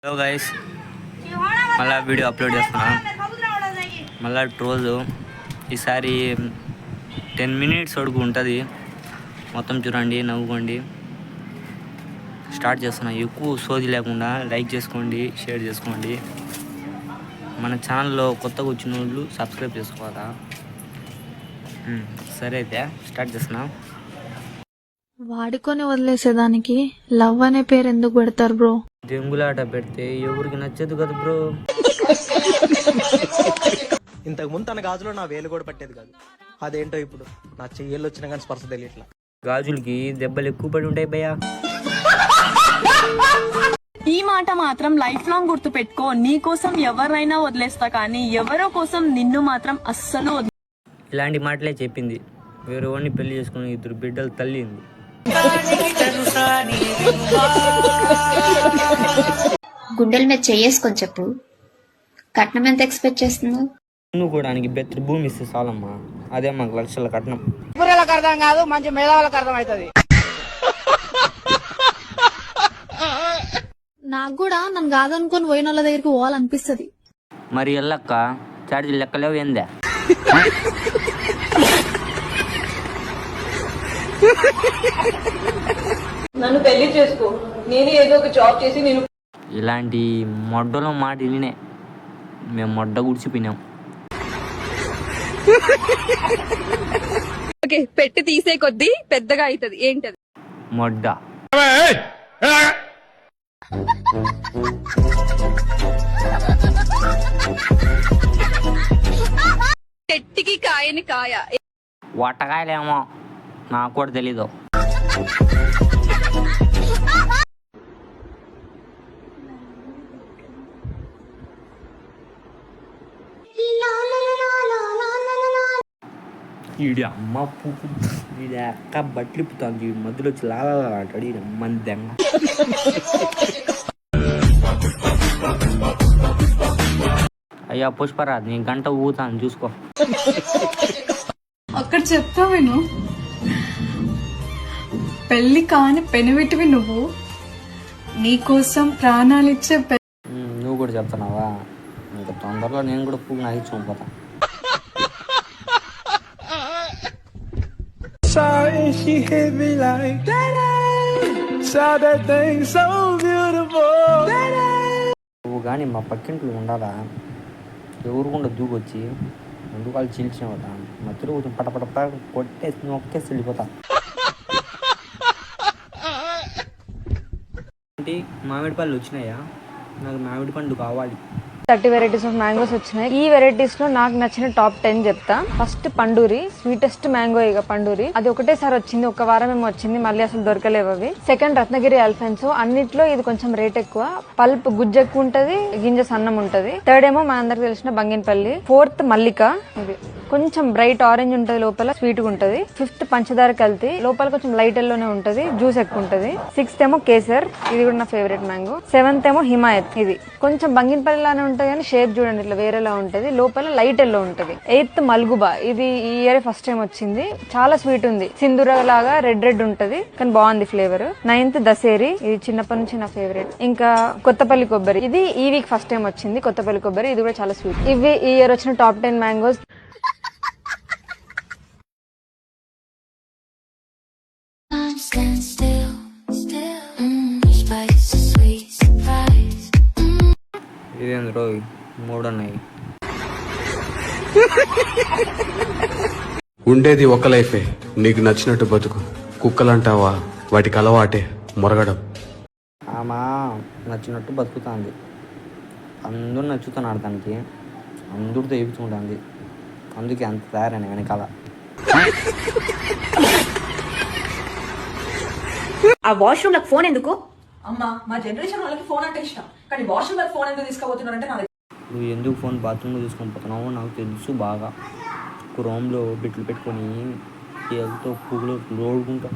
Hello guys, మళ్ళీ video upload చేస్తున్నా. మళ్ళీ రోజు ఈసారి 10 minutes వరకు ఉంటుంది. మొత్తం చూడండి, నవ్వుకోండి. స్టార్ట్ చేస్తున్నా. ఎక్కువ సోది లేకుండా లైక్ చేసుకోండి, షేర్ చేసుకోండి. మన ఛానల్లో కొత్తగా వచ్చిన వాళ్ళు సబ్స్క్రైబ్ చేసుకోవాలా. సరే అయితే స్టార్ట్ చేస్తున్నా. వాడుకొని వదిలేసేదానికి లవ్ అనే పేరు ఎందుకు పెడతారు బ్రో? దెంగులాట పెడితే ఎవరికి నచ్చదు కదా బ్రో. ఇంతకు ముందు తన గాజులో నా వేలు కూడా పట్టేది కాదు. అదేంటో ఇప్పుడు నా చెయ్యలు వచ్చినా కానీ స్పర్శ తెలియట్లా. గాజులకి దెబ్బలు ఎక్కువ పడి ఉంటాయి భయ్యా. ఈ మాట మాత్రం లైఫ్ లాంగ్ గుర్తు పెట్టుకో. నీ కోసం ఎవరైనా వదిలేస్తా, కానీ ఎవరో కోసం నిన్ను మాత్రం అస్సలు ఇలాంటి మాటలే చెప్పింది. వేరే వాడిని పెళ్లి చేసుకుని 2 బిడ్డలు తల్లింది. గుండెల మీద చేసుకొని చెప్పు. కట్నం ఎంత ఎక్స్పెక్ట్ చేస్తున్నావు? నువ్వు కూడా బెత్తడి భూమి ఇస్తే చాలమ్మా. అదే మాకు లక్షల కట్నం. అర్థం కాదు, మంచి మేధావులకు అర్థం అవుతుంది. నాకు కూడా నన్ను కాదనుకొని పోయిన వాళ్ళ దగ్గరికి పోవాలనిపిస్తుంది. మరి ఎల్లక్క ఛార్జీలు లెక్కలేవు ఏందే? నన్ను పెళ్లి చేసుకో, నేను ఏదో ఒక జాబ్ చేసి నేను. ఇలాంటి మొడ్డలో మాట వినే మేము మొడ్డ గుడిచిపోయినాం. పెట్టి తీసే కొద్దీ పెద్దగా అవుతుంది. ఏంటది? మొడ్డ. చెట్టుకి కాయని కాయ. వట్టకాయలేమో, నాకు కూడా తెలీదు. ఈడి అమ్మ పువ్వు, వీడి అక్క బట్టలు ఇప్పుతుంది. మధ్యలో వచ్చి లాగా అంటాడు ఈ అమ్మని దెంగ. అయ్యా పుష్పరాజ్, నీ గంట ఊతాను చూసుకో. అక్కడ చెప్తా విను. పెళ్లి కాని పెనువిటివి నువ్వు, నీకోసం ప్రాణాలిచ్చే. నువ్వు కూడా చెప్తున్నావా? ఇంకా తొందరలో నేను కూడా పువ్వు నాకు చూపోతా. నువ్వు కానీ మా పక్కింట్లో ఉండాలా, ఎవరు కూడా దూకొచ్చి ముందు వాళ్ళు చీల్చినవుతా. మధ్యలో కొంచెం పటపట కొట్టేసి నొక్కేసి వెళ్ళిపోతా. ఏంటి మామిడి పళ్ళు వచ్చినాయా? నాకు మామిడి పండు కావాలి. 30 varieties ఆఫ్ మ్యాంగోస్ వచ్చినాయి. ఈ వెరైటీస్ లో నాకు నచ్చిన టాప్ 10 చెప్తా. First Panduri, sweetest mango. ఇక పండూరి అది ఒకటేసారి వచ్చింది, ఒక వారం ఏమో వచ్చింది, మళ్ళీ అసలు దొరకలేవు అవి. సెకండ్ రత్నగిరి అల్ఫెన్సో. అన్నిట్లో ఇది కొంచెం రేట్ ఎక్కువ, పల్ప్ గుజ్జు ఎక్కువ ఉంటది, గింజ సన్నం ఉంటది. థర్డ్ ఏమో మన అందరికి తెలిసిన బంగినపల్లి. ఫోర్త్ మల్లిక, ఇది కొంచెం బ్రైట్ ఆరెంజ్ ఉంటది, లోపల స్వీట్ గా ఉంటది. ఫిఫ్త్ పంచదార కల్తీ, లోపల కొంచెం లైట్ ఎల్లోనే ఉంటది, జ్యూస్ ఎక్కువ ఉంటది. సిక్స్త్ ఏమో కేసర్, ఇది కూడా నా ఫేవరెట్ మ్యాంగో. సెవెంత్ ఏమో హిమాయత్, ఇది కొంచెం బంగినపల్లి లానే ఉంటది కానీ షేప్ చూడండి ఇట్లా వేరేలా ఉంటది, లోపల లైట్ ఎల్లో ఉంటది. ఎయిత్ మల్గుబా, ఇది ఈ ఇయర్ ఫస్ట్ టైం వచ్చింది, చాలా స్వీట్ ఉంది, సింధూర లాగా రెడ్ ఉంటది కానీ బాగుంది ఫ్లేవర్. నైన్త్ దసేరి, ఇది చిన్నప్పటి నుంచి నా ఫేవరెట్. ఇంకా కొత్తపల్లి కొబ్బరి, ఇది ఈ వీక్ ఫస్ట్ టైం వచ్చింది, కొత్తపల్లి కొబ్బరి, ఇది కూడా చాలా స్వీట్. ఇవి ఈ ఇయర్ వచ్చిన టాప్ 10 మ్యాంగోస్. ఇదేంద్రో 3 ఉన్నాయి. ఉండేది ఒక లైఫే, నీకు నచ్చినట్టు బతుకు. కుక్కలంటావా, వాటికి అలవాటే మొరగడం. ఆమా నచ్చినట్టు బతుకుతుంది, అందరూ నచ్చుతున్నారు దానికి, అందరితో ఎగుతుంటుంది, అందుకే అంత తయారైన వెనకాల. ఆ వాష్రూమ్ నాకు ఫోన్ ఎందుకు? అమ్మా, మా జనరేషన్ వాళ్ళకి ఫోన్ అంటే ఇష్టం, కానీ వాష్రూమ్ ఫోన్ ఎందుకు తీసుకోబోతున్నారంటే నాకు. నువ్వు ఎందుకు ఫోన్ బాత్రూంలో తీసుకొని పోతున్నావో నాకు తెలుసు బాగా. రూమ్లో బిట్లు పెట్టుకొని ఏదో పువ్వులు రోడ్కుంటా.